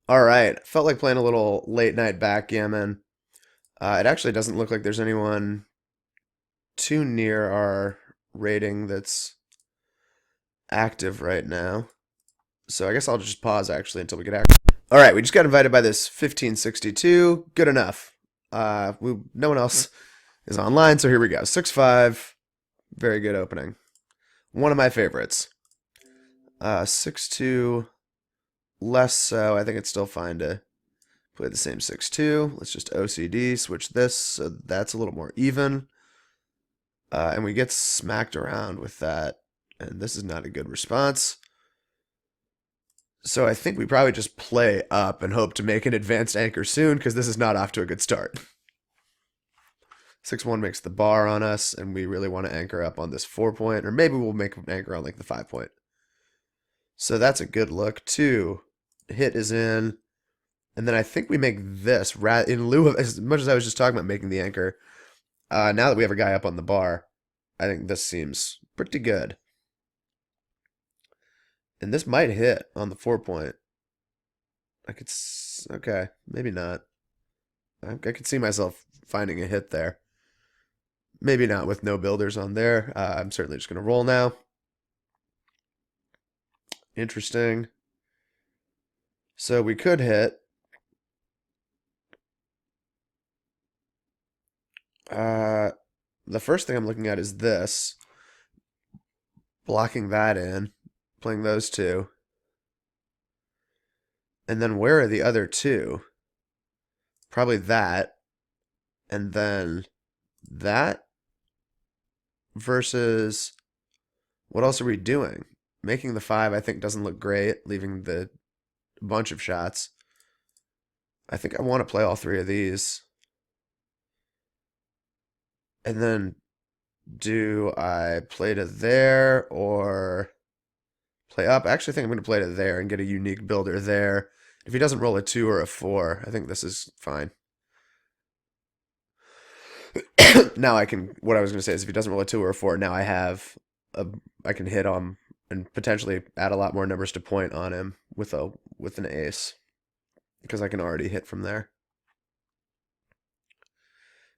All right. Felt like playing a little late night backgammon. It actually doesn't look like there's anyone too near our rating that's active right now. So I guess I'll just pause actually until we get active. All right, we just got invited by this 1562. Good enough. No one else is online, so here we go. 6-5. Very good opening. One of my favorites. 6-2. Less so. I think it's still fine to play the same 6-2. Let's just OCD, switch this, so that's a little more even. And we get smacked around with that, and this is not a good response. So I think we probably just play up and hope to make an advanced anchor soon, because this is not off to a good start. 6-1 makes the bar on us, and we really want to anchor up on this 4-point, or maybe we'll make an anchor on like the 5-point. So that's a good look. 2. Hit is in. And then I think we make this, in lieu of, as much as I was just talking about making the anchor, now that we have a guy up on the bar, I think this seems pretty good. And this might hit on the 4-point. Okay, maybe not. I could see myself finding a hit there. Maybe not with no builders on there. I'm certainly just going to roll now. Interesting. So we could hit. The first thing I'm looking at is this. Blocking that in. Playing those two. And then where are the other two? Probably that. And then that versus what else are we doing? Making the 5 I think doesn't look great, leaving the bunch of shots. I think I want to play all 3 of these. And then do I play to there or play up? I actually think I'm going to play to there and get a unique builder there. If he doesn't roll a 2 or a 4, I think this is fine. Now I can, what I was going to say is if he doesn't roll a 2 or a 4, now I can hit him and potentially add a lot more numbers to point on him with an ace, because I can already hit from there.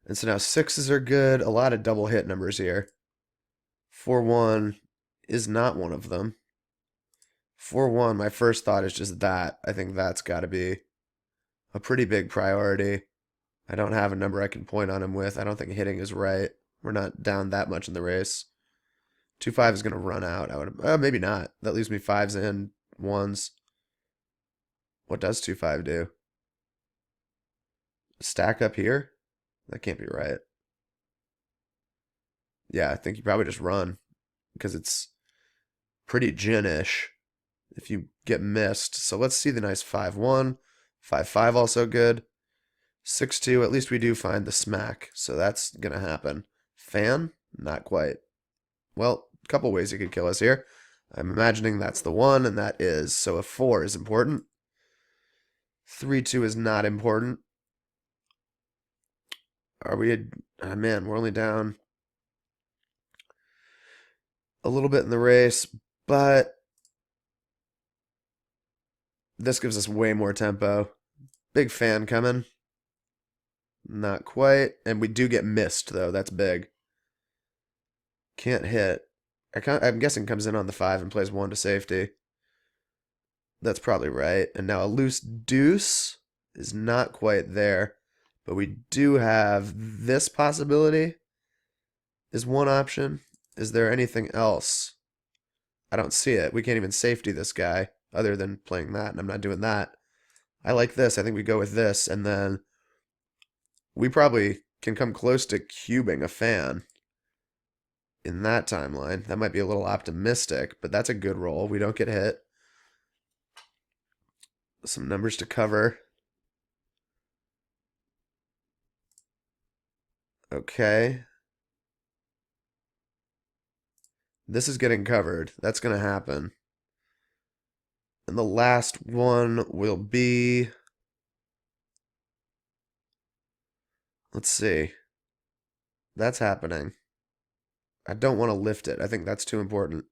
And so now 6s are good. A lot of double hit numbers here. 4-1 is not one of them. 4-1, my first thought is just that. I think that's got to be a pretty big priority. I don't have a number I can point on him with. I don't think hitting is right. We're not down that much in the race. 2-5 is going to run out. Maybe not. That leaves me 5s and 1s. What does 2-5 do? Stack up here? That can't be right. Yeah, I think you probably just run, because it's pretty gin-ish if you get missed. So let's see the nice 5-1. 5-5 also good. 6-2, at least we do find the smack, so that's going to happen. Fan? Not quite. Well, a couple ways you could kill us here. I'm imagining that's the 1, and that is. So a 4 is important. 3-2 is not important. Are we... Oh man, we're only down a little bit in the race, but this gives us way more tempo. Big fan coming. Not quite. And we do get missed, though. That's big. Can't hit. I'm guessing comes in on the 5 and plays 1 to safety. That's probably right. And now a loose deuce is not quite there. But we do have this possibility is one option. Is there anything else? I don't see it. We can't even safety this guy other than playing that, and I'm not doing that. I like this. I think we go with this, and then we probably can come close to cubing a fan in that timeline. That might be a little optimistic, but that's a good roll. We don't get hit. Some numbers to cover. Okay. This is getting covered. That's going to happen. And the last one will be... Let's see. That's happening. I don't want to lift it. I think that's too important.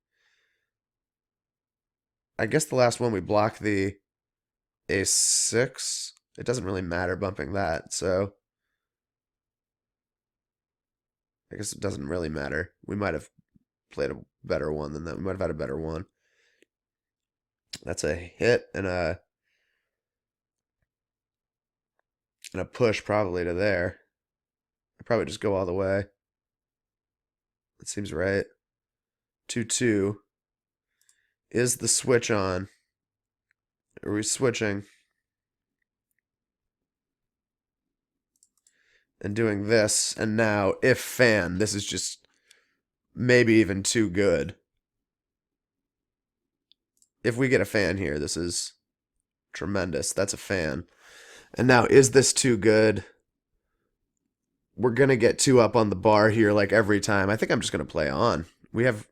I guess the last one we block the A6. It doesn't really matter bumping that, so I guess it doesn't really matter. We might have played a better one than that. We might have had a better one. That's a hit and a push probably to there. I'd probably just go all the way. That seems right. 2-2. Is the switch on? Are we switching? And doing this, and now, if fan, this is just maybe even too good. If we get a fan here, this is tremendous. That's a fan. And now, is this too good? We're going to get 2 up on the bar here like every time. I think I'm just going to play on. We have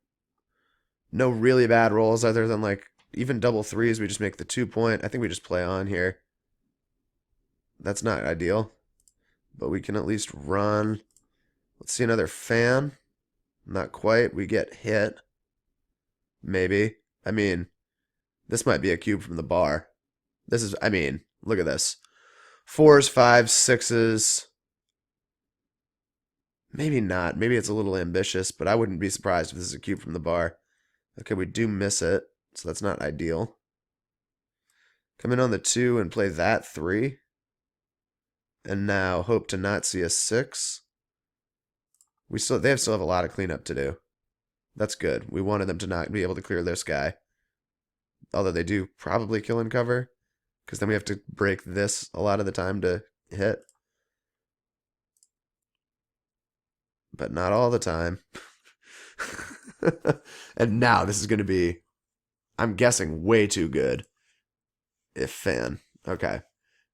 no really bad rolls other than like even double threes. We just make the 2-point. I think we just play on here. That's not ideal, but we can at least run. Let's see another fan. Not quite. We get hit. Maybe. I mean, this might be a cube from the bar. This is, I mean, look at this. 4s, 5s, 6s. Maybe not. Maybe it's a little ambitious, but I wouldn't be surprised if this is a cube from the bar. Okay, we do miss it, so that's not ideal. Come in on the 2 and play that 3. And now hope to not see a 6. They still have a lot of cleanup to do. That's good. We wanted them to not be able to clear this guy. Although they do probably kill and cover, because then we have to break this a lot of the time to hit. But not all the time. And now this is going to be, I'm guessing, way too good. If fan. Okay.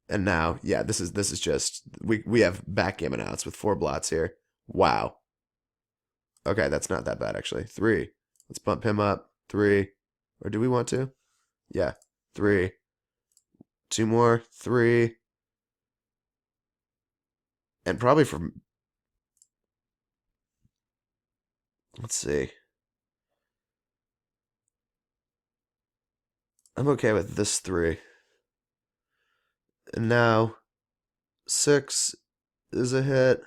And now, yeah, this is just, we have backgammon outs with 4 blots here. Wow. Okay, that's not that bad, actually. 3. Let's bump him up. 3. Or do we want to? Yeah. 3. 2 more. 3. And probably from... Let's see. I'm okay with this 3. And now, 6 is a hit.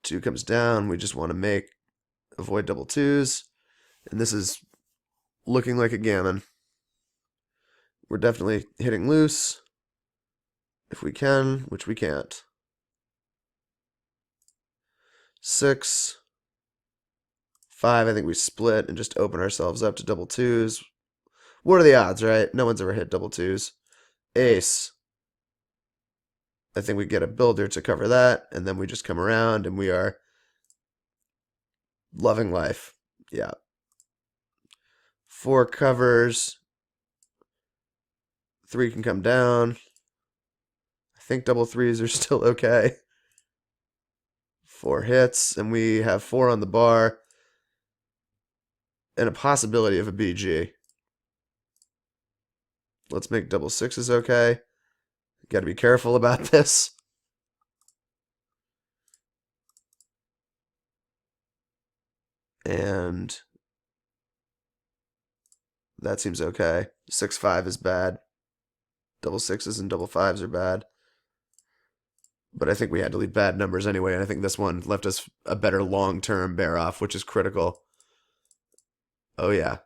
2 comes down. We just want to avoid double 2s. And this is looking like a gammon. We're definitely hitting loose. If we can, which we can't. 6. 5, I think we split and just open ourselves up to double 2s. What are the odds, right? No one's ever hit double 2s. Ace. I think we get a builder to cover that, and then we just come around and we are loving life. Yeah. 4 covers. 3 can come down. I think double 3s are still okay. 4 hits, and we have 4 on the bar. And a possibility of a BG. Let's make double 6s okay. Got to be careful about this. And that seems okay. 6-5 is bad. Double 6s and double 5s are bad. But I think we had to leave bad numbers anyway, and I think this one left us a better long-term bear-off, which is critical. Oh yeah.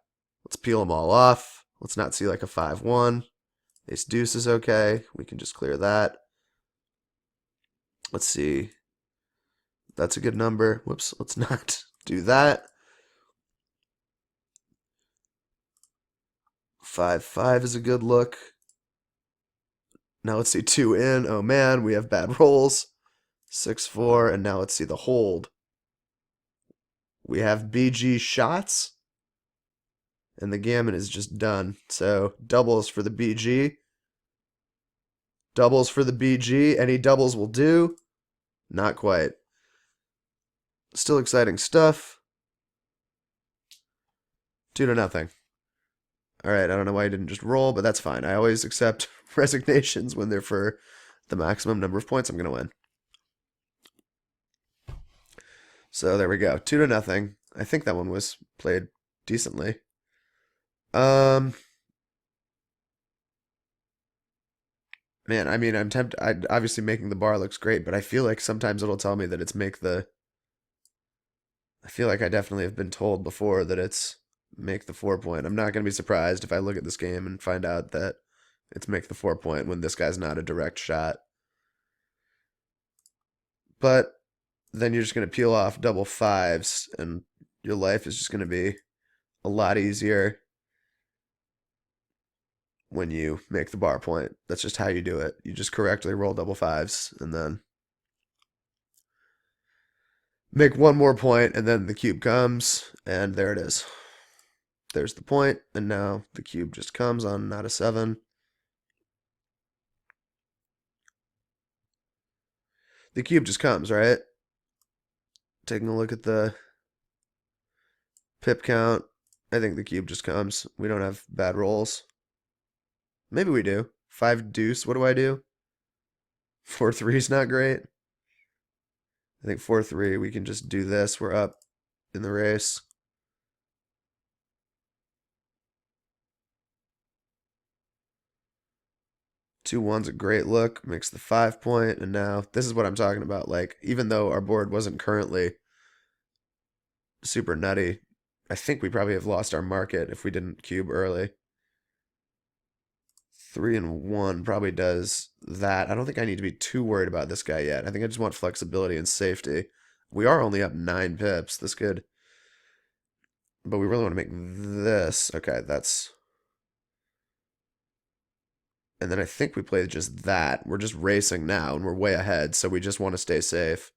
Let's peel them all off. Let's not see like a 5-1. Ace deuce is okay. We can just clear that. Let's see. That's a good number. Whoops, let's not do that. 5-5 is a good look. Now let's see 2 in. Oh man, we have bad rolls. 6-4, and now let's see the hold. We have BG shots. And the gammon is just done. So doubles for the BG. Doubles for the BG. Any doubles will do. Not quite. Still exciting stuff. 2-0. Alright, I don't know why I didn't just roll, but that's fine. I always accept resignations when they're for the maximum number of points I'm going to win. So there we go. 2-0. I think that one was played decently. Man, I mean, I'm tempted. Obviously making the bar looks great, but I feel like sometimes it'll tell me that it's make the. I feel like I definitely have been told before that it's make the 4 point. I'm not going to be surprised if I look at this game and find out that it's make the 4 point when this guy's not a direct shot. But then you're just going to peel off double fives, and your life is just going to be a lot easier when you make the bar point. That's just how you do it. You just correctly roll double fives, and then make one more point, and then the cube comes, and there it is. There's the point, and now the cube just comes on not a 7. The cube just comes, right? Taking a look at the pip count, I think the cube just comes. We don't have bad rolls. Maybe we do. 5 deuce, what do I do? 4-3 is not great. I think 4-3, we can just do this. We're up in the race. Two one's a great look, makes the 5 point, and now this is what I'm talking about. Like, even though our board wasn't currently super nutty, I think we probably have lost our market if we didn't cube early. 3 and 1 probably does that. I don't think I need to be too worried about this guy yet. I think I just want flexibility and safety. We are only up 9 pips. This could, but we really want to make this. Okay, that's. And then I think we play just that. We're just racing now, and we're way ahead, so we just want to stay safe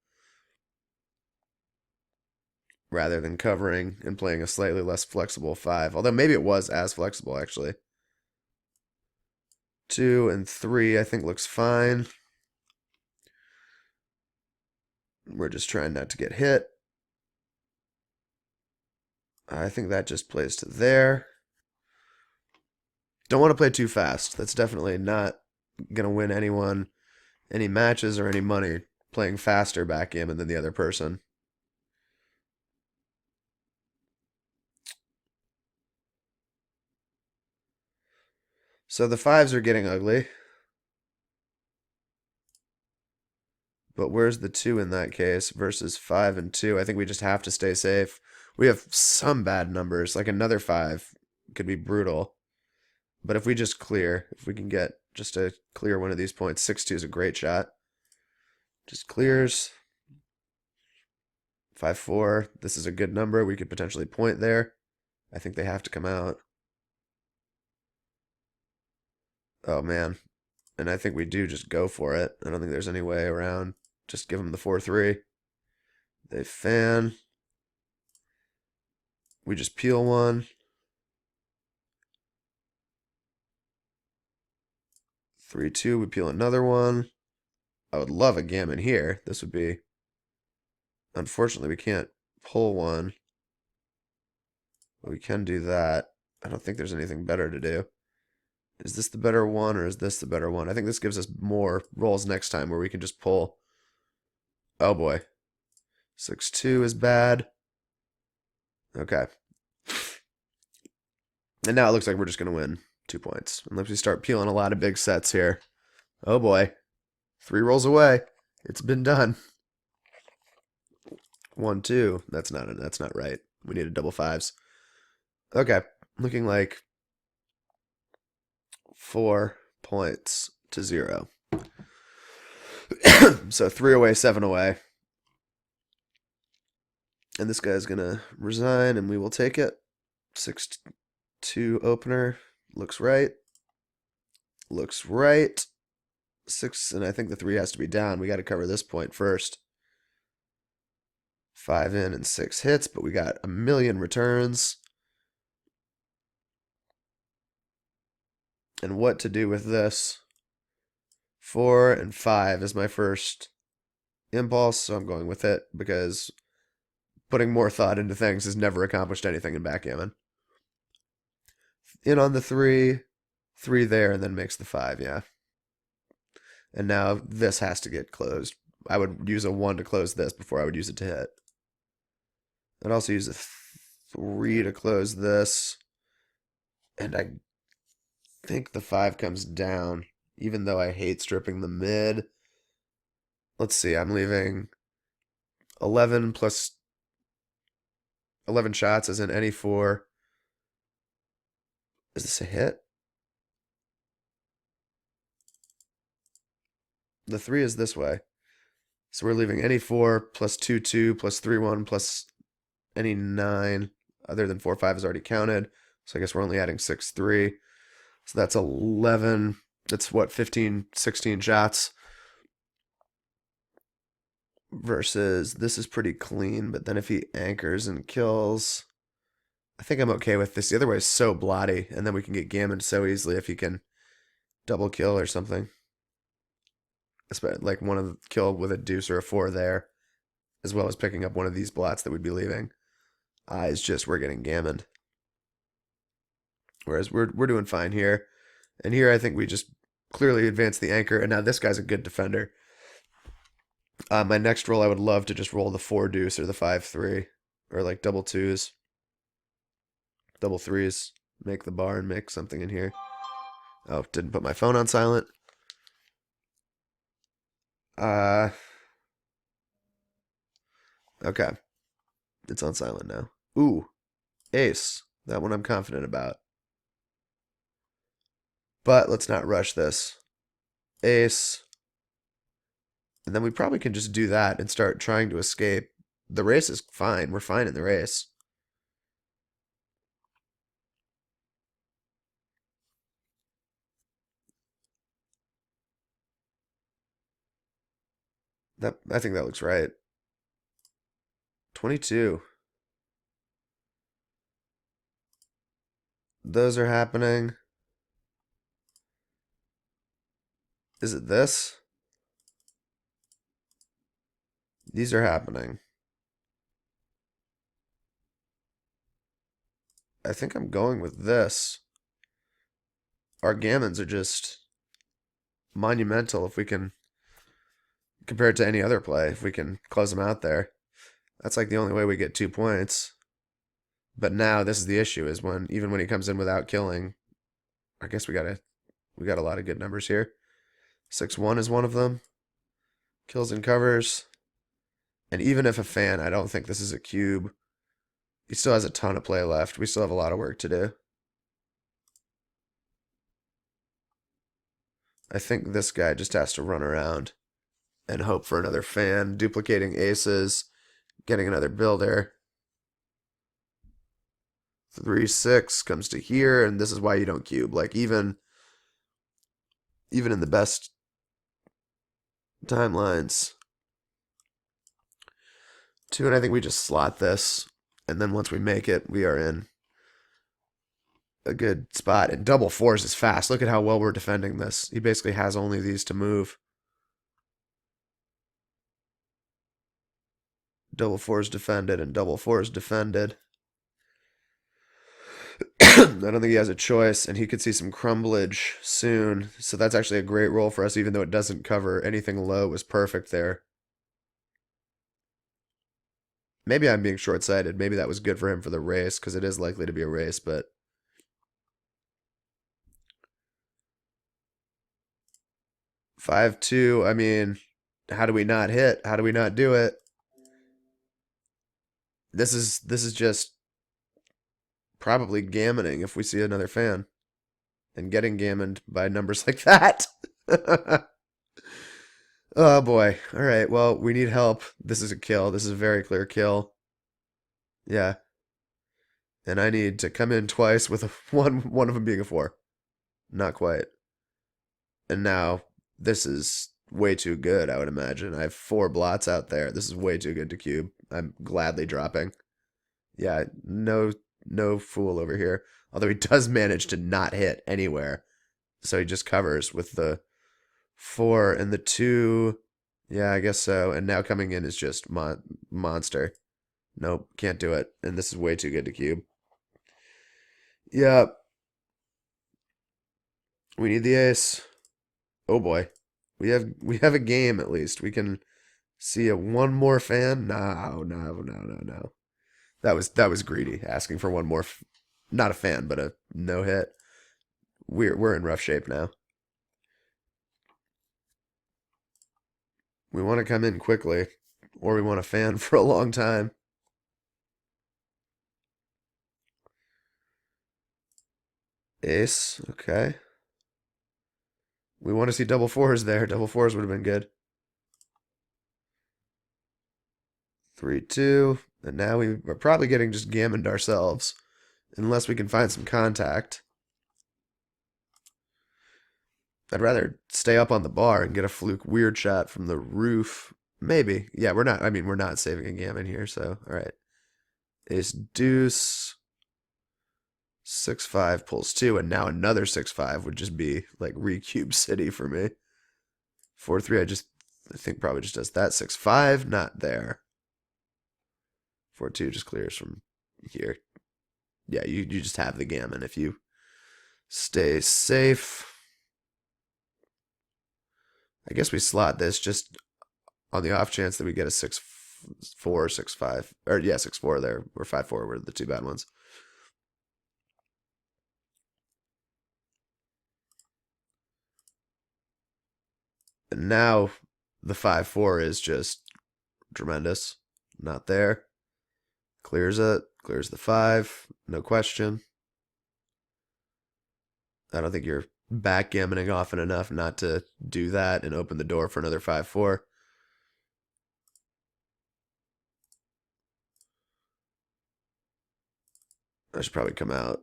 rather than covering and playing a slightly less flexible 5. Although maybe it was as flexible, actually. 2 and 3, I think, looks fine. We're just trying not to get hit. I think that just plays to there. Don't want to play too fast. That's definitely not going to win anyone any matches or any money playing faster backgammon than the other person. So the 5s are getting ugly. But where's the 2 in that case versus 5 and 2? I think we just have to stay safe. We have some bad numbers, like another 5 could be brutal. But if we just clear, if we can get just a clear one of these points, 6-2 is a great shot. Just clears. 5-4, this is a good number. We could potentially point there. I think they have to come out. Oh, man. And I think we do just go for it. I don't think there's any way around. Just give them the 4-3. They fan. We just peel one. 3-2, we peel another one. I would love a gammon here. This would be... Unfortunately, we can't pull one. But we can do that. I don't think there's anything better to do. Is this the better one, or is this the better one? I think this gives us more rolls next time where we can just pull. Oh, boy. 6-2 is bad. Okay. And now it looks like we're just going to win 2 points. Unless we start peeling a lot of big sets here. Oh, boy. 3 rolls away. It's been done. 1-2. That's not right. We needed double 5s. Okay. Looking like 4 points to 0. So 3 away, 7 away. And this guy's going to resign, and we will take it. 6-2 opener. Looks right. Looks right. 6, and I think the 3 has to be down. We got to cover this point first. 5 in and 6 hits, but we got a million returns. And what to do with this? 4 and 5 is my first impulse, so I'm going with it because putting more thought into things has never accomplished anything in backgammon. In on the 3, 3 there, and then makes the 5, yeah. And now this has to get closed. I would use a 1 to close this before I would use it to hit. I'd also use a 3 to close this. And I think the 5 comes down. even though I hate stripping the mid. Let's see, I'm leaving 11 plus 11 shots as in any four. Is this a hit? The 3 is this way. So we're leaving any 4 plus 2, 2 plus 3, 1 plus any 9 other than 4, 5 is already counted. So I guess we're only adding 6, 3. So that's 11. That's what, 15, 16 shots. Versus this is pretty clean, but then if he anchors and kills, I think I'm okay with this. The other way is so blotty, and then we can get gammoned so easily if he can double kill or something. Like one of the kill with a deuce or a 4 there, as well as picking up one of these blots that we'd be leaving. It's just we're getting gammoned. Whereas we're doing fine here. And here I think we just clearly advance the anchor, and now this guy's a good defender. My next roll I would love to just roll the 4 deuce or the 5-3, or like double 2s. Double 3s. Make the bar and make something in here. Oh, didn't put my phone on silent. Okay. It's on silent now. Ooh, ace. That one I'm confident about. But let's not rush this. Ace. And then we probably can just do that and start trying to escape. The race is fine. We're fine in the race. I think that looks right. 22. Those are happening. Is it this? These are happening. I think I'm going with this. Our gammons are just monumental if we can compare it to any other play. If we can close them out there. That's like the only way we get 2 points. But now this is the issue, is when even when he comes in without killing, I guess we got a lot of good numbers here. 6-1 is one of them. Kills and covers. And even if a fan, I don't think this is a cube. He still has a ton of play left. We still have a lot of work to do. I think this guy just has to run around and hope for another fan, duplicating aces, getting another builder. 3-6 comes to here, and this is why you don't cube. Like even in the best timelines. 2, and I think we just slot this, and then once we make it, we are in a good spot. And double 4s is fast. Look at how well we're defending this. He basically has only these to move. Double 4s defended and double 4s defended. I don't think he has a choice, and he could see some crumblage soon. So that's actually a great roll for us, even though it doesn't cover anything low. It was perfect there. Maybe I'm being short-sighted. Maybe that was good for him for the race, because it is likely to be a race, but 5-2, I mean, how do we not hit? How do we not do it? This is just probably gammoning if we see another fan. And getting gammoned by numbers like that. Oh boy. Alright, well, we need help. This is a kill. This is a very clear kill. Yeah. And I need to come in twice with one of them being a 4. Not quite. And now this is way too good, I would imagine. I have 4 blots out there. This is way too good to cube. I'm gladly dropping. Yeah, no fool over here. Although he does manage to not hit anywhere. So he just covers with the 4 and the 2. Yeah, I guess so. And now coming in is just monster. Nope, can't do it. And this is way too good to cube. Yeah. We need the ace. Oh boy. We have a game at least. We can see one more fan. No. That was greedy, asking for one more. Not a fan, but a no hit. We're in rough shape now. We want to come in quickly, or we want to fan for a long time. Ace, okay. We want to see double fours there. Double fours would have been good. 3-2, and now we're probably getting just gammoned ourselves, unless we can find some contact. I'd rather stay up on the bar and get a fluke weird shot from the roof. Maybe. Yeah, we're not. I mean, we're not saving a gammon here, so all right. Ace deuce. 6-5 pulls 2, and now another 6-5 would just be like recube city for me. 4-3, I think probably just does that. 6-5, not there. 4-2 just clears from here. Yeah, you just have the gammon if you stay safe. I guess we slot this just on the off chance that we get a 6-4, 6-5, or yeah, 6-4 there, or 5-4 were the two bad ones. And now the 5-4 is just tremendous. Not there. Clears it. Clears the 5. No question. I don't think you're backgammoning often enough not to do that and open the door for another 5-4. I should probably come out.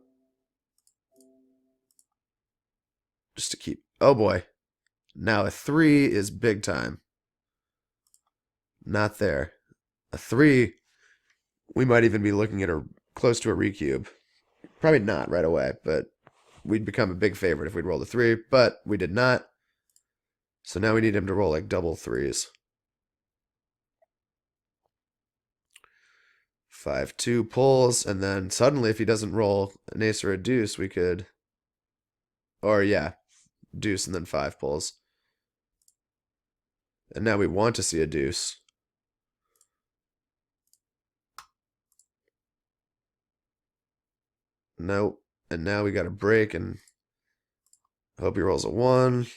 Just to keep... Oh boy. Now a 3 is big time. Not there. A 3, we might even be looking at close to a recube. Probably not right away, but we'd become a big favorite if we'd rolled a 3, but we did not. So now we need him to roll like double 3s. 5-2 pulls, and then suddenly if he doesn't roll an ace or a deuce, we could... Or yeah, deuce and then 5 pulls. And now we want to see a deuce. Nope. And now we got a break, and hope he rolls a 1.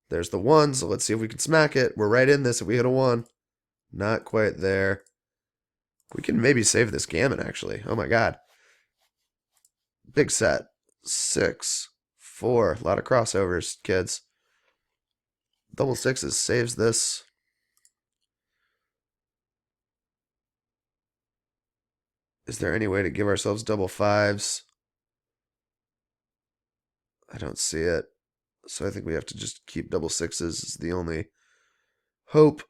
There's the 1, so let's see if we can smack it. We're right in this if we hit a 1. Not quite there. We can maybe save this gammon, actually. Oh my god. Big set. 6, 4. A lot of crossovers, kids. Double 6s saves this. Is there any way to give ourselves double 5s? I don't see it. So I think we have to just keep double 6s is the only hope.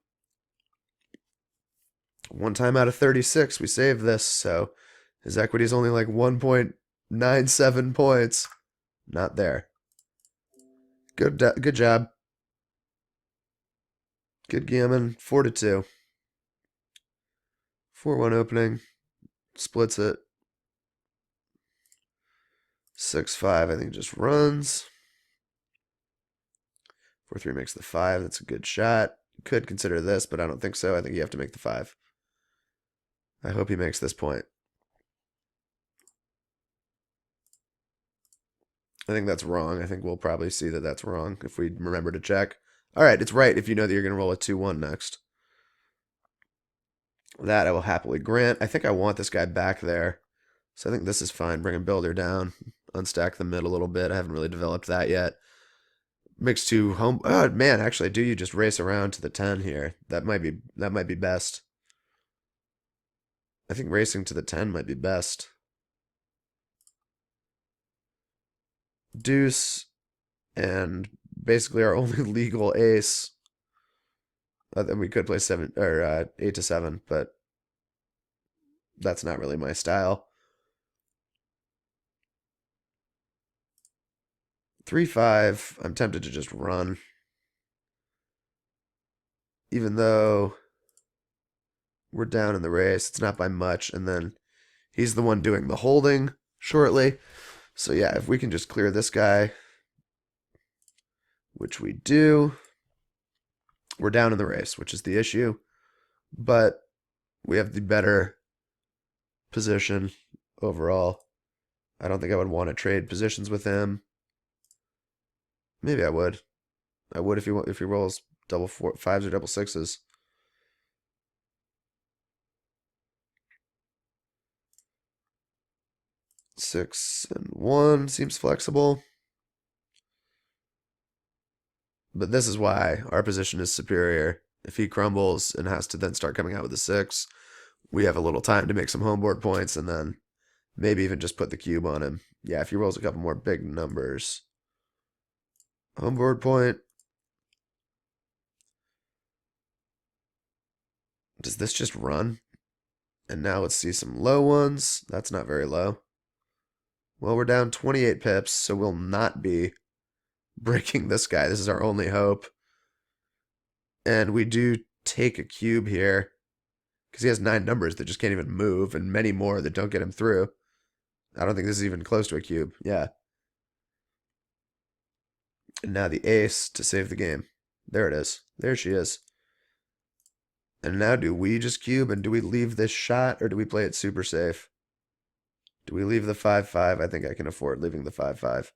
One time out of 36, we save this, so his equity is only like 1.97 points. Not there. Good job. Good gammon. 4-2. 4-1 opening. Splits it. 6-5, I think just runs. 4-3 makes the 5. That's a good shot. Could consider this, but I don't think so. I think you have to make the 5. I hope he makes this point. I think that's wrong. I think we'll probably see that that's wrong if we remember to check. All right, it's right if you know that you're going to roll a 2-1 next. That I will happily grant. I think I want this guy back there. So I think this is fine. Bring a builder down. Unstack the mid a little bit. I haven't really developed that yet. Mix 2 home. Oh man, actually, do you just race around to the 10 here? That might be best. I think racing to the 10 might be best. Deuce and basically our only legal ace. Then we could play 7 or 8-7, but that's not really my style. 3-5. I'm tempted to just run, even though we're down in the race. It's not by much, and then he's the one doing the holding shortly. So yeah, if we can just clear this guy, which we do, we're down in the race, which is the issue. But we have the better position overall. I don't think I would want to trade positions with him. Maybe I would. I would if he rolls double fives or double sixes. Six and one seems flexible. But this is why our position is superior. If he crumbles and has to then start coming out with a six, we have a little time to make some homeboard points and then maybe even just put the cube on him. Yeah, if he rolls a couple more big numbers. Homeboard point. Does this just run? And now let's see some low ones. That's not very low. Well, we're down 28 pips, so we'll not be breaking this guy. This is our only hope. And we do take a cube here because he has 9 numbers that just can't even move and many more that don't get him through. I don't think this is even close to a cube. Yeah. And now the ace to save the game. There it is. There she is. And now do we just cube and do we leave this shot or do we play it super safe? Do we leave the 5-5? I think I can afford leaving the 5-5.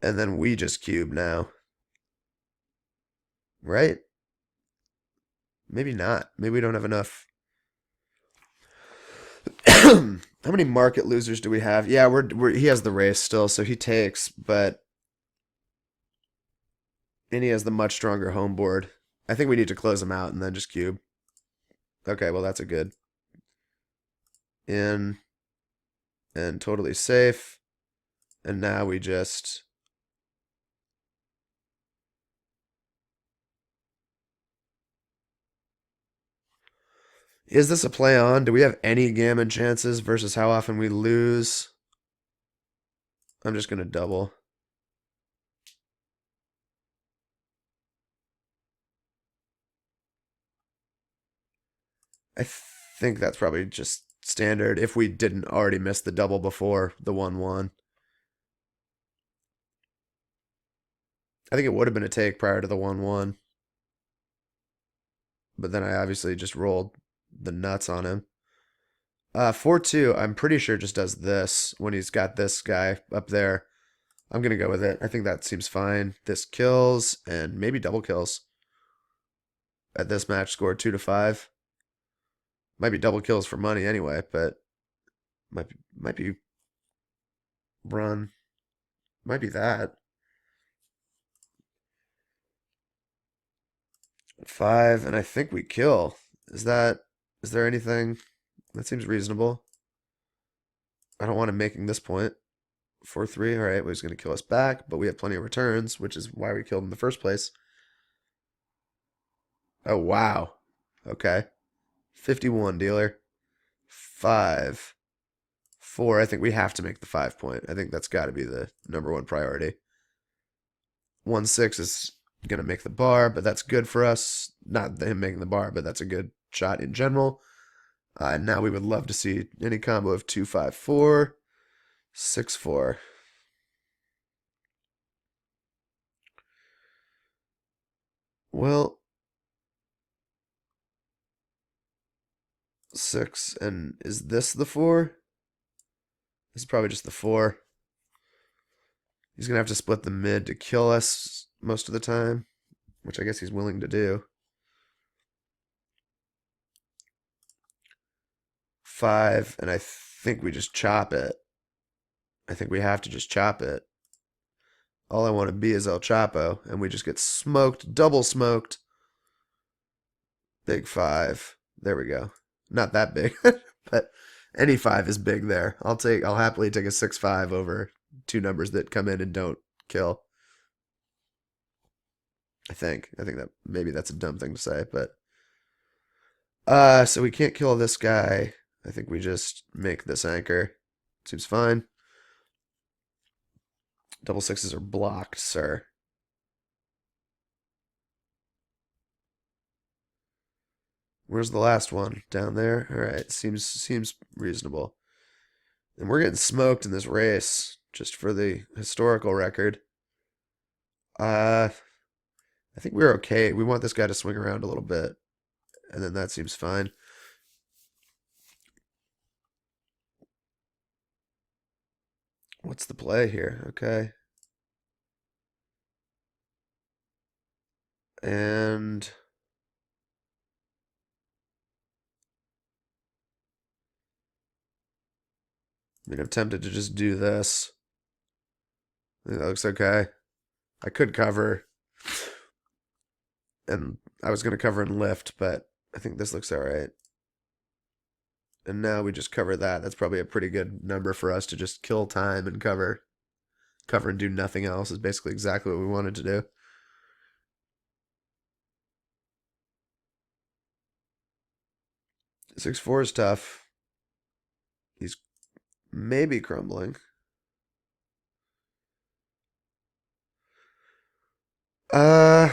And then we just cube now. Right? Maybe not. Maybe we don't have enough. How many market losers do we have? Yeah, he has the race still, so he takes, but and he has the much stronger home board. I think we need to close him out and then just cube. Okay, well that's a good. In and totally safe. And now we just is this a play on? Do we have any gammon chances versus how often we lose? I'm just going to double. I think that's probably just standard if we didn't already miss the double before the 1-1. I think it would have been a take prior to the 1-1. But then I obviously just rolled the nuts on him. 4-2, I'm pretty sure just does this when he's got this guy up there. I'm going to go with it. I think that seems fine. This kills and maybe double kills. At this match score 2-5. Might be double kills for money anyway, but might be run. Might be that. 5, and I think we kill. Is there anything that seems reasonable? I don't want him making this point. 4-3, all right, well, he's going to kill us back, but we have plenty of returns, which is why we killed him in the first place. Oh, wow. Okay. 51, dealer. 5. 4, I think we have to make the 5 point. I think that's got to be the #1 priority. 1-6 is going to make the bar, but that's good for us. Not him making the bar, but that's a good shot in general. Now we would love to see any combo of 2-5-4, 6-4. Well, 6, and is this the 4? This is probably just the 4. He's going to have to split the mid to kill us most of the time, which I guess he's willing to do. 5, and I think we just chop it. I think we have to just chop it. All I want to be is El Chapo, and we just get smoked, double smoked. Big 5. There we go. Not that big, but any 5 is big there. I'll happily take a 6-5 over 2 numbers that come in and don't kill. I think that maybe that's a dumb thing to say, but so we can't kill this guy. I think we just make this anchor. Seems fine. Double 6s are blocked, sir. Where's the last one? Down there? Alright, seems reasonable. And we're getting smoked in this race, just for the historical record. I think we're okay. We want this guy to swing around a little bit. And then that seems fine. What's the play here? Okay. And I mean, I'm tempted to just do this. I think that looks okay. I could cover, and I was going to cover and lift, but I think this looks all right. And now we just cover that. That's probably a pretty good number for us to just kill time and cover. Cover and do nothing else is basically exactly what we wanted to do. 6-4 is tough. He's maybe crumbling. I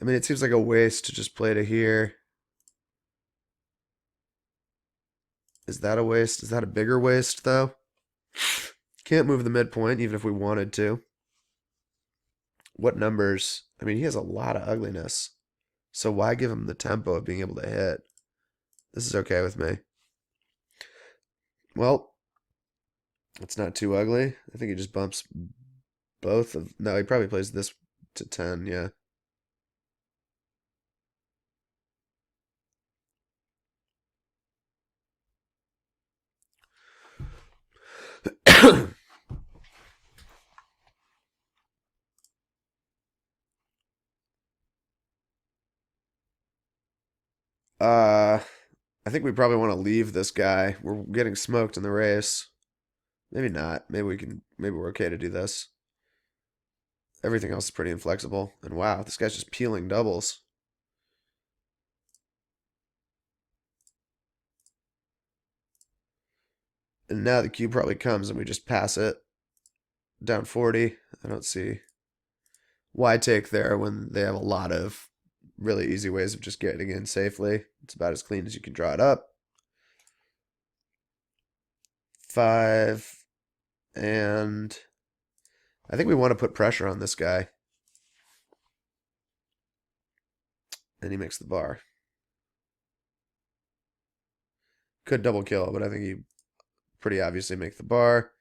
mean, it seems like a waste to just play to here. Is that a waste? Is that a bigger waste, though? Can't move the midpoint, even if we wanted to. What numbers? I mean, he has a lot of ugliness. So why give him the tempo of being able to hit? This is okay with me. Well, it's not too ugly. I think he just bumps both of... No, he probably plays this to 10, yeah. I think we probably want to leave this guy. We're getting smoked in the race. Maybe not. Maybe we're okay to do this. Everything else is pretty inflexible. And wow, this guy's just peeling doubles. And now the cue probably comes and we just pass it. Down 40. I don't see why take there when they have a lot of really easy ways of just getting in safely. It's about as clean as you can draw it up. 5. And I think we want to put pressure on this guy. And he makes the bar. Could double kill, but I think he pretty obviously make the bar.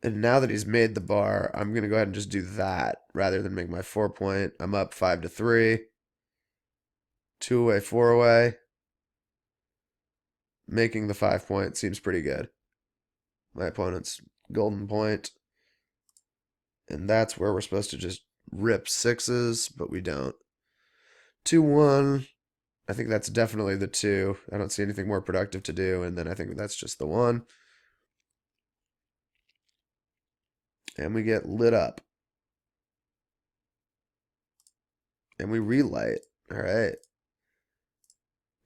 And now that he's made the bar, I'm going to go ahead and just do that rather than make my 4-point. I'm up 5-3. 2 away, 4 away. Making the 5-point seems pretty good. My opponent's golden point. And that's where we're supposed to just rip 6s, but we don't. 2-1. I think that's definitely the 2. I don't see anything more productive to do, and then I think that's just the 1. And we get lit up. And we relight. All right.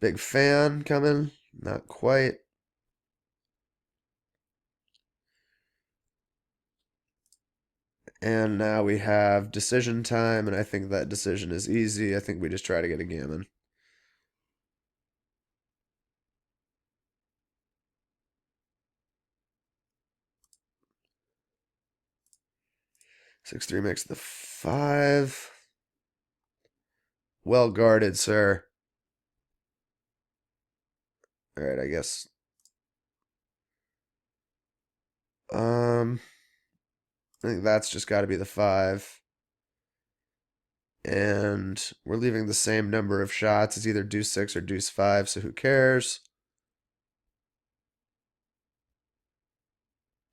Big fan coming. Not quite. And now we have decision time, and I think that decision is easy. I think we just try to get a gammon. Six three makes the 5. Well guarded, sir. All right, I guess. I think that's just got to be the 5. And we're leaving the same number of shots. It's either deuce 6 or deuce 5, so who cares?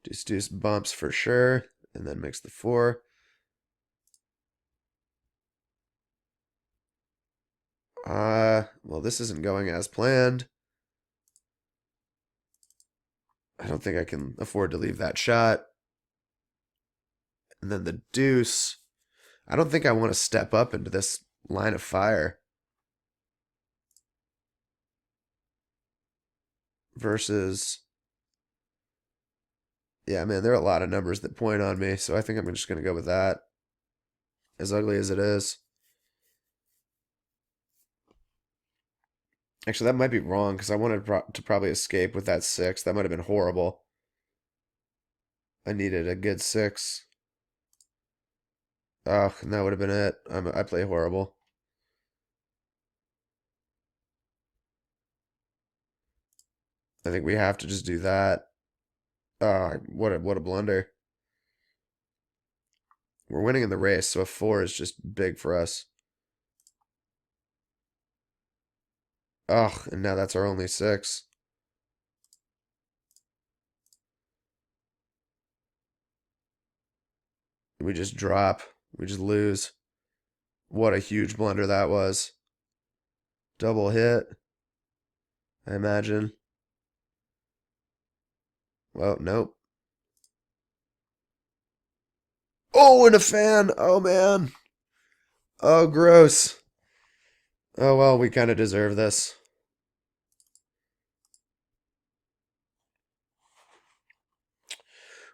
Deuce deuce bumps for sure, and then makes the 4. Well, this isn't going as planned. I don't think I can afford to leave that shot. And then the deuce. I don't think I want to step up into this line of fire. Versus, yeah, man, there are a lot of numbers that point on me, so I think I'm just going to go with that. As ugly as it is. Actually, that might be wrong, because I wanted to probably escape with that 6. That might have been horrible. I needed a good 6. Oh, and that would have been it. I play horrible. I think we have to just do that. Oh, what a blunder. We're winning in the race, so a 4 is just big for us. Ugh, and now that's our only 6. We just drop. We just lose. What a huge blunder that was. Double hit, I imagine. Well, nope. Oh, and a fan. Oh, man. Oh, gross. Oh, well, we kind of deserve this.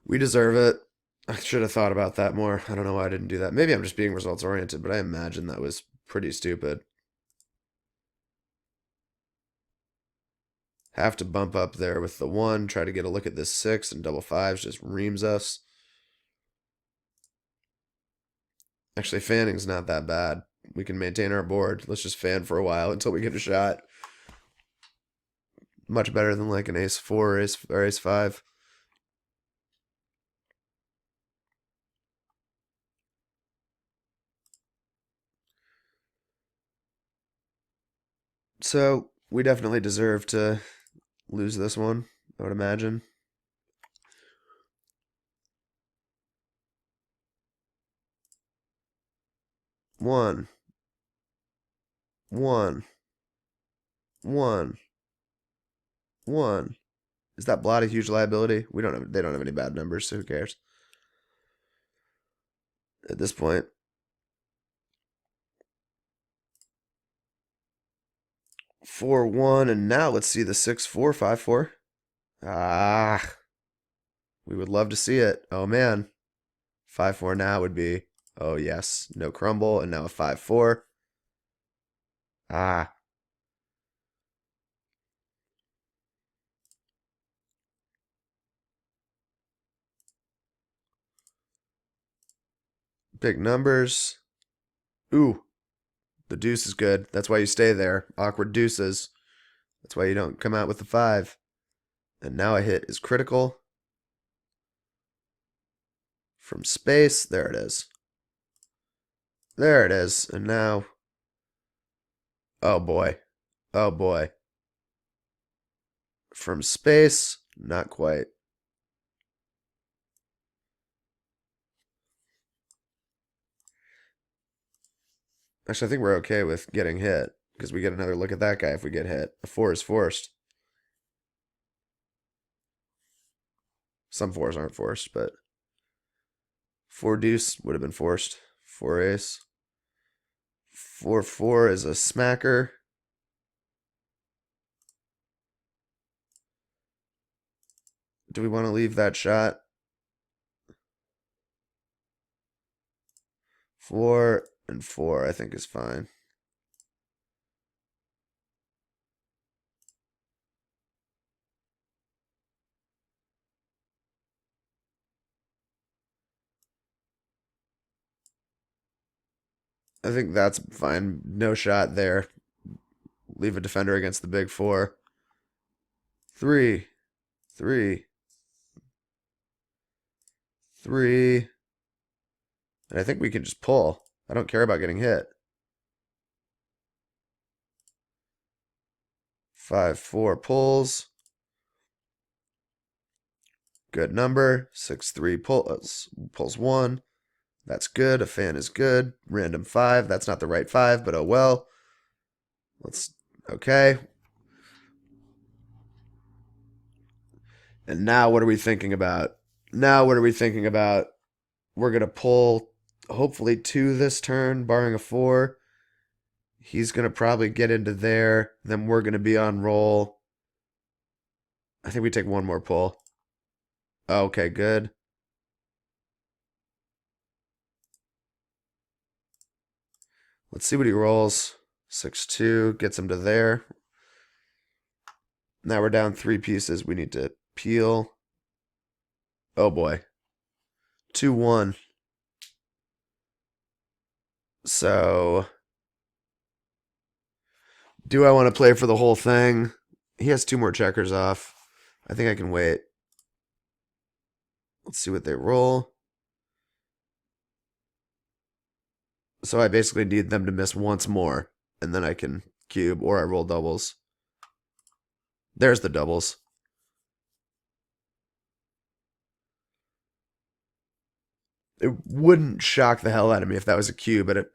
We deserve it. I should have thought about that more. I don't know why I didn't do that. Maybe I'm just being results oriented, but I imagine that was pretty stupid. Have to bump up there with the 1, try to get a look at this 6, and double 5s just reams us. Actually, fanning's not that bad. We can maintain our board. Let's just fan for a while until we get a shot. Much better than like an ace 4 or ace 5. So, we definitely deserve to lose this one, I would imagine. One. One. One. One. Is that blot a huge liability? They don't have any bad numbers, so who cares? At this point. 4-1, and now let's see the 6-4, 5-4. Ah, we would love to see it. Oh man. 5-4 now would be, oh yes, no crumble, and now a 5-4. Ah. Big numbers. Ooh, the deuce is good. That's why you stay there. Awkward deuces. That's why you don't come out with the 5. And now a hit is critical. From space, there it is. There it is. And now, oh boy. Oh boy. From space, not quite. Actually, I think we're okay with getting hit, because we get another look at that guy if we get hit. A 4 is forced. Some 4s aren't forced, but 4 deuce would have been forced. 4 ace. 4-4 is a smacker. Do we want to leave that shot? 4 and 4, I think, is fine. I think that's fine. No shot there. Leave a defender against the big 4. 3, 3, 3. And I think we can just pull. I don't care about getting hit. 5-4 pulls. Good number. 6-3 pulls 1. That's good. A fan is good. Random 5. That's not the right 5, but oh well. Okay. And now what are we thinking about? Now what are we thinking about? We're going to pull hopefully 2 this turn, barring a 4. He's going to probably get into there. Then we're going to be on roll. I think we take 1 more pull. Okay, good. Let's see what he rolls. 6-2 gets him to there. Now we're down 3 pieces. We need to peel. Oh boy. 2-1. So, do I want to play for the whole thing? He has 2 more checkers off. I think I can wait. Let's see what they roll. So I basically need them to miss once more, and then I can cube, or I roll doubles. There's the doubles. It wouldn't shock the hell out of me if that was a cube, but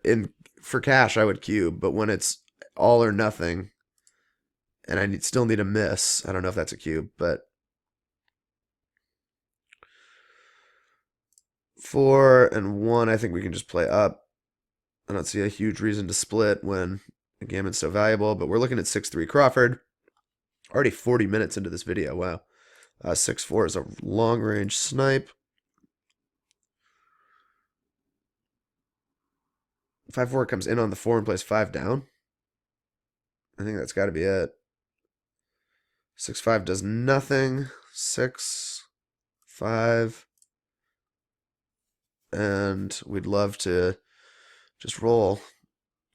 for cash I would cube. But when it's all or nothing, and still need a miss, I don't know if that's a cube, but 4 and 1, I think we can just play up. I don't see a huge reason to split when the gammon's so valuable, but we're looking at 6-3 Crawford. Already 40 minutes into this video, wow. 6-4 is a long-range snipe. 5-4 comes in on the 4 and plays 5 down. I think that's got to be it. 6-5 does nothing. 6-5. And we'd love to just roll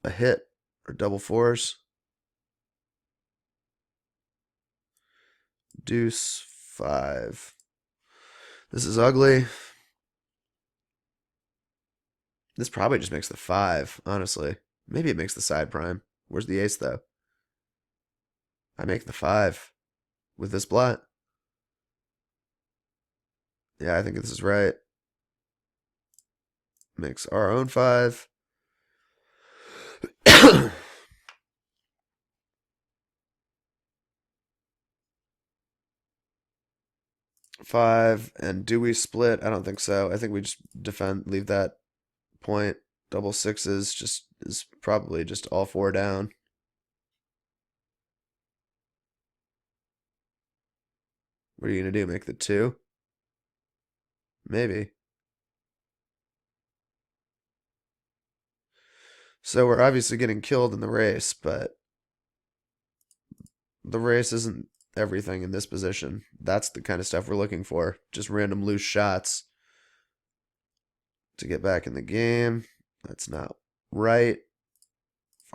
a hit or double fours. Deuce 5. This is ugly. This probably just makes the 5, honestly. Maybe it makes the side prime. Where's the ace, though? I make the 5 with this blunt. Yeah, I think this is right. Makes our own 5. 5, and do we split? I don't think so. I think we just defend, leave that point. Double sixes just is probably just all 4 down. What are you gonna do? Make the 2? Maybe. So we're obviously getting killed in the race, but the race isn't everything in this position. That's the kind of stuff we're looking for. Just random loose shots to get back in the game. That's not right.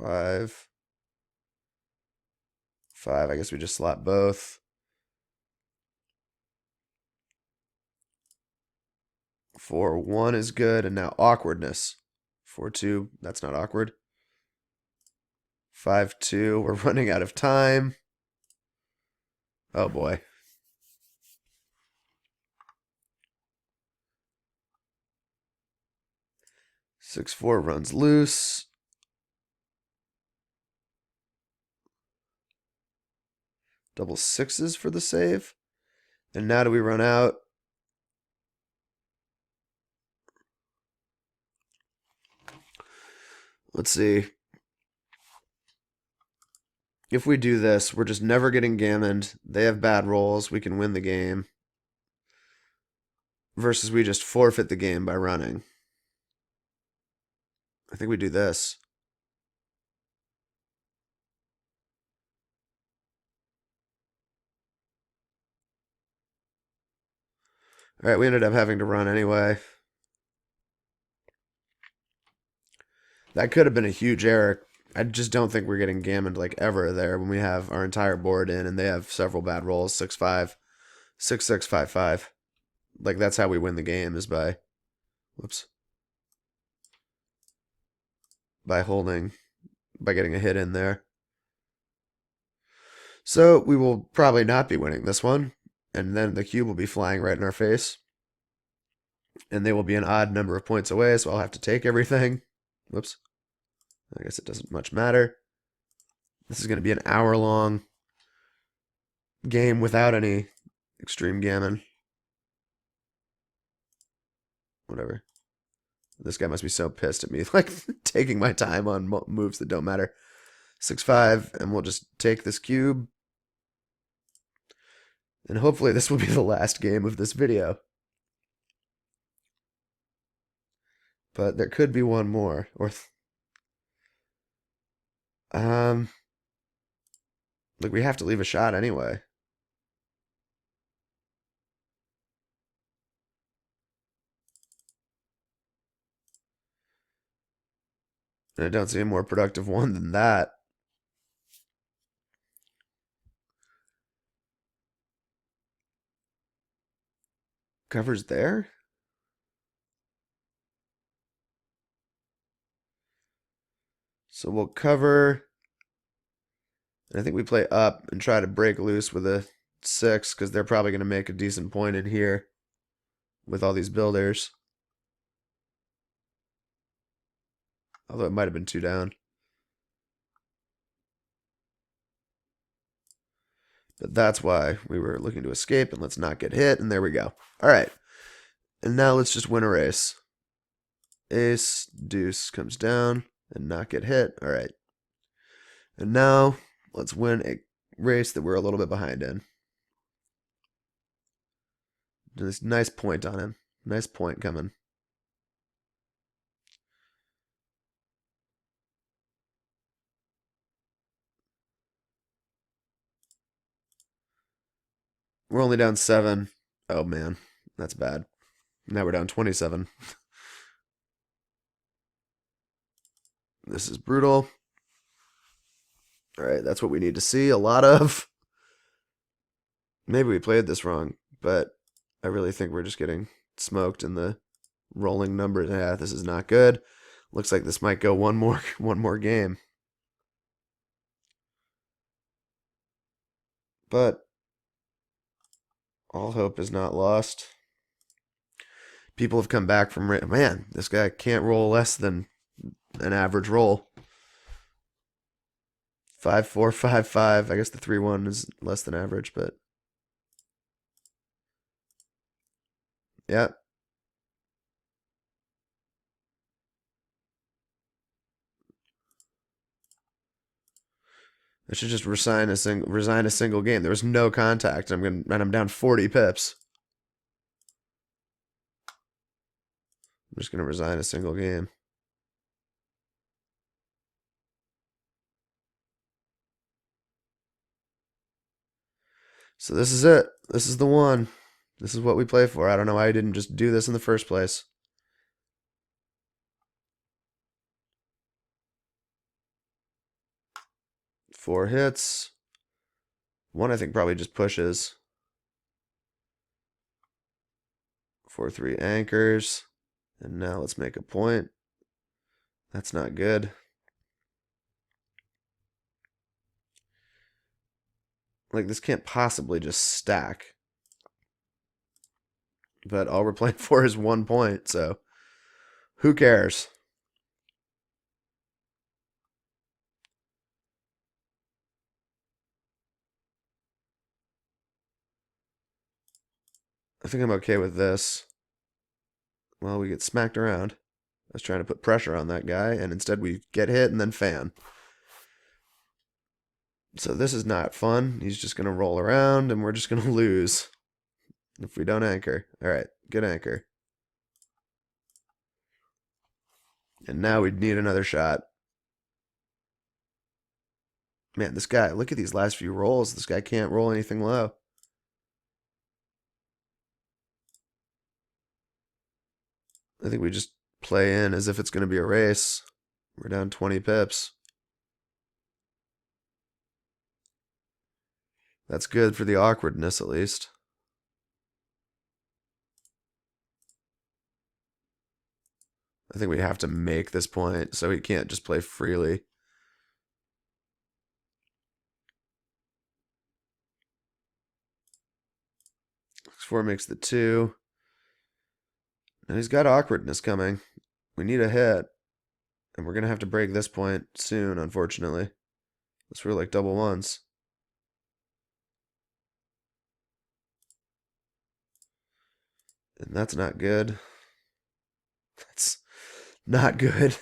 5. 5. I guess we just slot both. 4-1 is good, and now awkwardness. 4-2, that's not awkward. 5-2, we're running out of time. Oh boy. 6-4 runs loose. Double sixes for the save. And now do we run out? Let's see. If we do this, we're just never getting gammoned. They have bad rolls. We can win the game. Versus we just forfeit the game by running. I think we do this. Alright, we ended up having to run anyway. That could have been a huge error. I just don't think we're getting gammoned like ever there when we have our entire board in and they have several bad rolls. 6-5, 6-6, 5-5. Like that's how we win the game is by, whoops, by holding, by getting a hit in there. So we will probably not be winning this one, and then the cube will be flying right in our face, and they will be an odd number of points away, so I'll have to take everything. Whoops. I guess it doesn't much matter. This is going to be an hour-long game without any extreme gammon. Whatever. This guy must be so pissed at me, like taking my time on moves that don't matter. 6-5, and we'll just take this cube. And hopefully this will be the last game of this video. But there could be one more. Or like we have to leave a shot anyway. And I don't see a more productive one than that. Covers there? So we'll cover. And I think we play up and try to break loose with a 6 because they're probably going to make a decent point in here with all these builders. Although it might have been 2 down. But that's why we were looking to escape, and let's not get hit, and there we go. All right. And now let's just win a race. Ace, deuce comes down and not get hit. All right. And now let's win a race that we're a little bit behind in. This nice point on him. Nice point coming. We're only down 7. Oh man, that's bad. Now we're down 27. This is brutal. All right, that's what we need to see a lot of. Maybe we played this wrong, but I really think we're just getting smoked in the rolling numbers. Yeah, this is not good. Looks like this might go one more game. But all hope is not lost. People have come back from, man, this guy can't roll less than an average roll. 5-4, 5-5. I guess the 3-1 is less than average, but yeah. I should just resign a single game. There was no contact. And I'm down 40 pips. I'm just gonna resign a single game. So this is it. This is the one. This is what we play for. I don't know why I didn't just do this in the first place. Four hits. One I think probably just pushes. 4-3 anchors. And now let's make a point. That's not good. Like, this can't possibly just stack. But all we're playing for is 1 point, so who cares? I think I'm okay with this. Well, we get smacked around. I was trying to put pressure on that guy, and instead we get hit and then fan. So this is not fun. He's just going to roll around, and we're just going to lose if we don't anchor. All right, good anchor. And now we need another shot. Man, this guy, look at these last few rolls. This guy can't roll anything low. I think we just play in as if it's going to be a race. We're down 20 pips. That's good for the awkwardness, at least. I think we have to make this point, so he can't just play freely. X4 makes the 2. Now he's got awkwardness coming. We need a hit. And we're going to have to break this point soon, unfortunately. Unless we're like double ones. And that's not good. That's not good.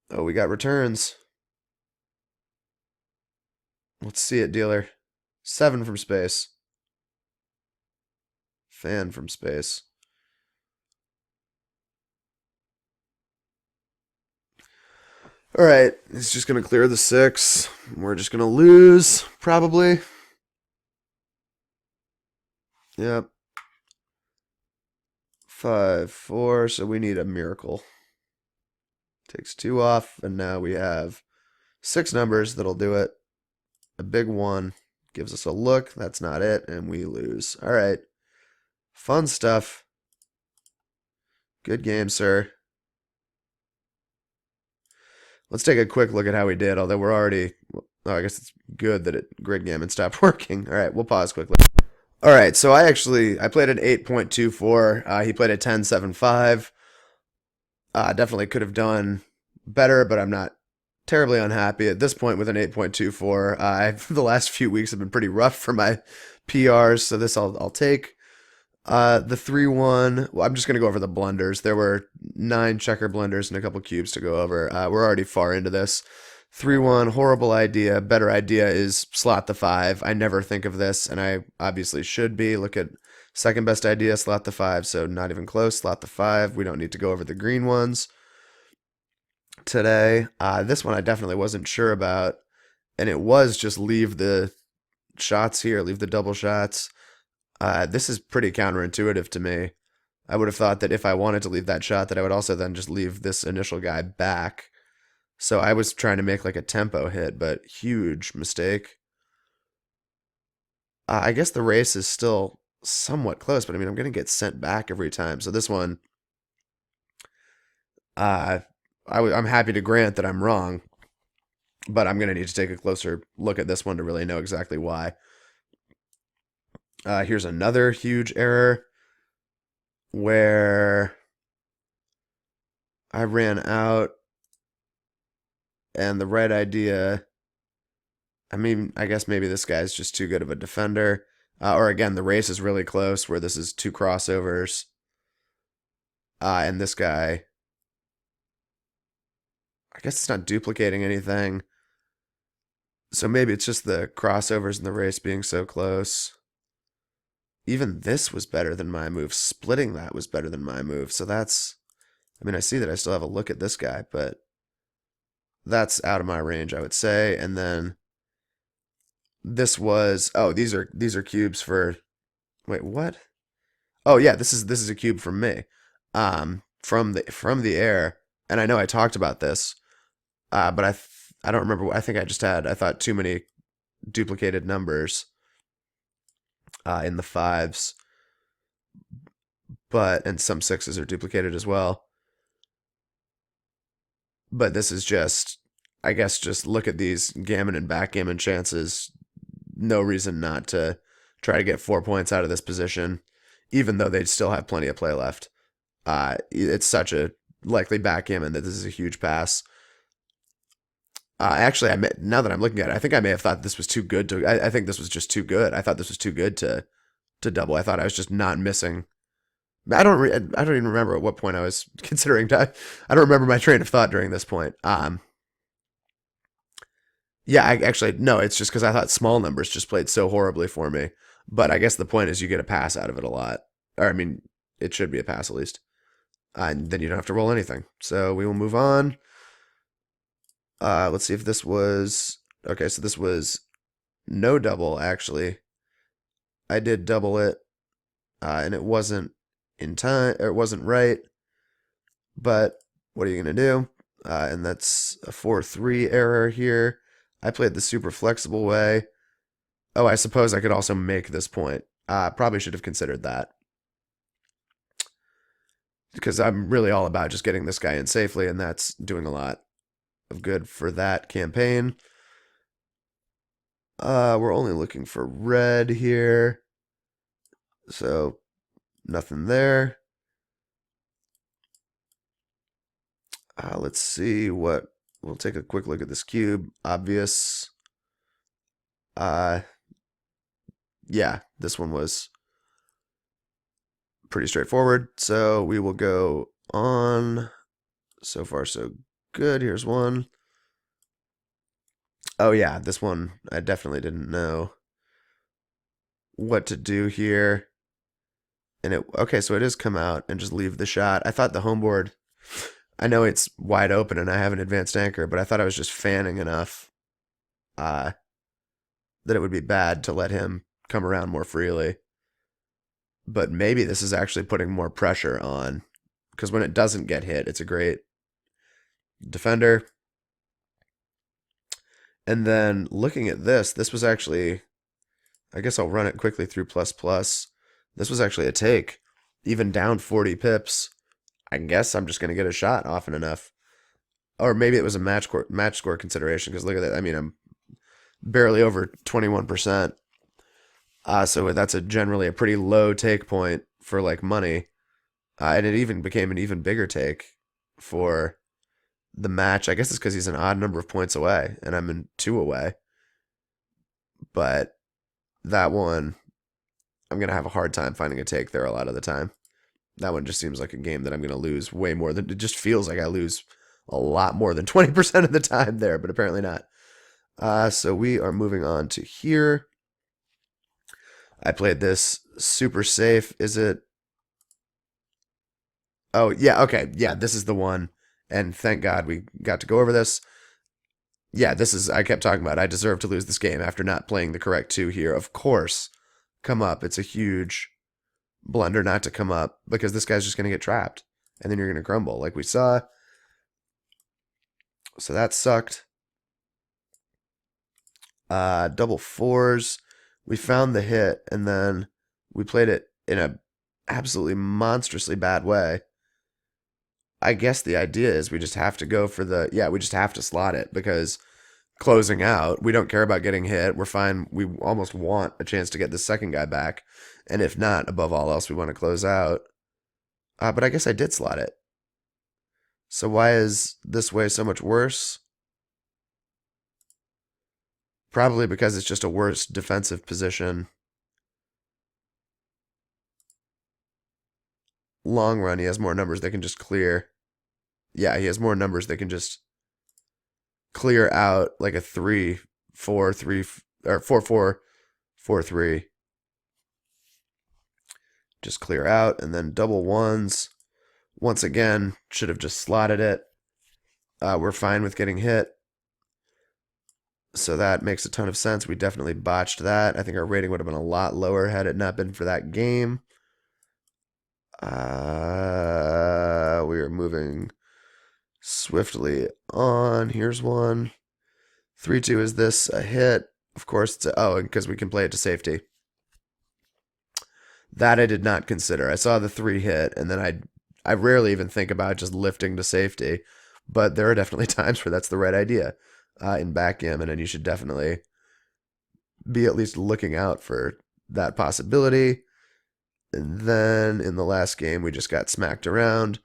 Oh, we got returns. Let's see it, dealer. 7 from space. Fan from space. All right, he's just going to clear the 6. We're just going to lose, probably. Yep. 5-4, so we need a miracle. Takes 2 off, and now we have 6 numbers that'll do it. A big 1 gives us a look. That's not it, and we lose. All right. Fun stuff. Good game, sir. Let's take a quick look at how we did, although we're already... Oh, I guess it's good that grid gammon stopped working. All right, we'll pause quickly. All right, so I played an 8.24. He played a 10.75. Definitely could have done better, but I'm not terribly unhappy at this point with an 8.24. The last few weeks have been pretty rough for my PRs, so this I'll take. The 3-1, well, I'm just going to go over the blunders. There were 9 checker blunders and a couple cubes to go over. We're already far into this. 3-1, horrible idea. Better idea is slot the 5. I never think of this, and I obviously should be. Look at second best idea, slot the 5, so not even close. Slot the 5. We don't need to go over the green ones today. This one I definitely wasn't sure about, and it was just leave the shots here, leave the double shots. This is pretty counterintuitive to me. I would have thought that if I wanted to leave that shot, that I would also then just leave this initial guy back. So I was trying to make like a tempo hit, but huge mistake. I guess the race is still somewhat close, but I mean, I'm going to get sent back every time. So this one, I'm happy to grant that I'm wrong, but I'm going to need to take a closer look at this one to really know exactly why. Here's another huge error where I ran out and the right idea, I mean, I guess maybe this guy's just too good of a defender. Or again, the race is really close where this is 2 crossovers. And this guy, I guess it's not duplicating anything. So maybe it's just the crossovers in the race being so close. Even this was better than my move. Splitting that was better than my move. So that's, I mean, I see that I still have a look at this guy, but that's out of my range, I would say. And then this was, oh, these are cubes for, wait, what? Oh yeah, this is a cube from me. From the air. And I know I talked about this. But I don't remember. I think I thought too many duplicated numbers in the 5s, and some 6s are duplicated as well. But this is just, I guess, just look at these gammon and backgammon chances. No reason not to try to get 4 points out of this position, even though they still have plenty of play left. It's such a likely backgammon that this is a huge pass. Actually, now that I'm looking at it, I think I may have thought this was too good to. I think this was just too good. I thought this was too good to double. I thought I was just not missing. I don't even remember at what point I was considering. I don't remember my train of thought during this point. Yeah, no. It's just because I thought small numbers just played so horribly for me. But I guess the point is you get a pass out of it a lot. Or I mean, it should be a pass at least. And then you don't have to roll anything. So we will move on. Let's see if this was... Okay, so this was no double, actually. I did double it, and it wasn't in time, or it wasn't right. But what are you going to do? And that's a 4-3 error here. I played the super flexible way. Oh, I suppose I could also make this point. Probably should have considered that. Because I'm really all about just getting this guy in safely, and that's doing a lot of good for that campaign. We're only looking for red here. So, nothing there. Let's see what... We'll take a quick look at this cube. Obvious. Yeah, this one was pretty straightforward. So we will go on. So far, so good. Here's one. Oh yeah, this one I definitely didn't know what to do here. And okay, so it is come out and just leave the shot. I thought the home board, I know it's wide open and I have an advanced anchor, but I thought I was just fanning enough that it would be bad to let him come around more freely. But maybe this is actually putting more pressure on, because when it doesn't get hit, it's a great defender. And then looking at this was actually, I guess I'll run it quickly through ++. This was actually a take, even down 40 pips. I guess I'm just going to get a shot often enough. Or maybe it was a match score consideration, because look at that. I mean, I'm barely over 21%. So that's generally a pretty low take point for like money. And it even became an even bigger take for the match. I guess it's because he's an odd number of points away, and I'm in 2 away. But that one, I'm going to have a hard time finding a take there a lot of the time. That one just seems like a game that I'm going to lose way more than, it just feels like I lose a lot more than 20% of the time there, but apparently not. So we are moving on to here. I played this super safe. Is it? Oh, yeah, okay. Yeah, this is the one. And thank God we got to go over this. Yeah, this is, I kept talking about, I deserve to lose this game after not playing the correct 2 here. Of course, come up. It's a huge blunder not to come up, because this guy's just going to get trapped. And then you're going to crumble, like we saw. So that sucked. Double 4s. We found the hit, and then we played it in a absolutely monstrously bad way. I guess the idea is we just have to go for the, yeah, we just have to slot it, because closing out, we don't care about getting hit. We're fine. We almost want a chance to get the second guy back. And if not, above all else, we want to close out. But I guess I did slot it. So why is this way so much worse? Probably because it's just a worse defensive position. Long run, he has more numbers they can just clear. Yeah, he has more numbers they can just clear out, like a 3, 4, 3, or 4, 4, 4, 3. Just clear out, and then double 1s. Once again, should have just slotted it. We're fine with getting hit. So that makes a ton of sense. We definitely botched that. I think our rating would have been a lot lower had it not been for that game. We are moving swiftly on. Here's one. 3-2, is this a hit? Of course it's oh, because we can play it to safety. That I did not consider. I saw the 3 hit, and then I rarely even think about just lifting to safety, but there are definitely times where that's the right idea in backgammon, and you should definitely be at least looking out for that possibility. And then in the last game, we just got smacked around.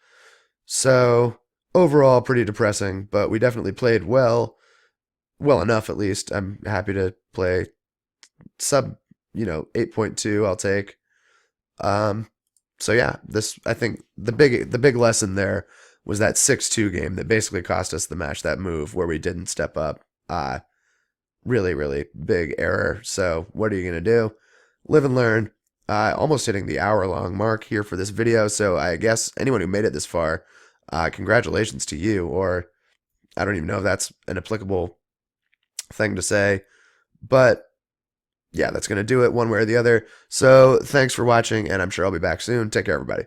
So overall, pretty depressing, but we definitely played well enough at least. I'm happy to play sub, 8.2. I'll take. So yeah, this, I think the big lesson there was that 6-2 game that basically cost us the match, that move where we didn't step up. Really, really big error. So what are you going to do? Live and learn. Almost hitting the hour-long mark here for this video, so I guess anyone who made it this far, congratulations to you, or I don't even know if that's an applicable thing to say, but yeah, that's going to do it one way or the other. So thanks for watching, and I'm sure I'll be back soon. Take care, everybody.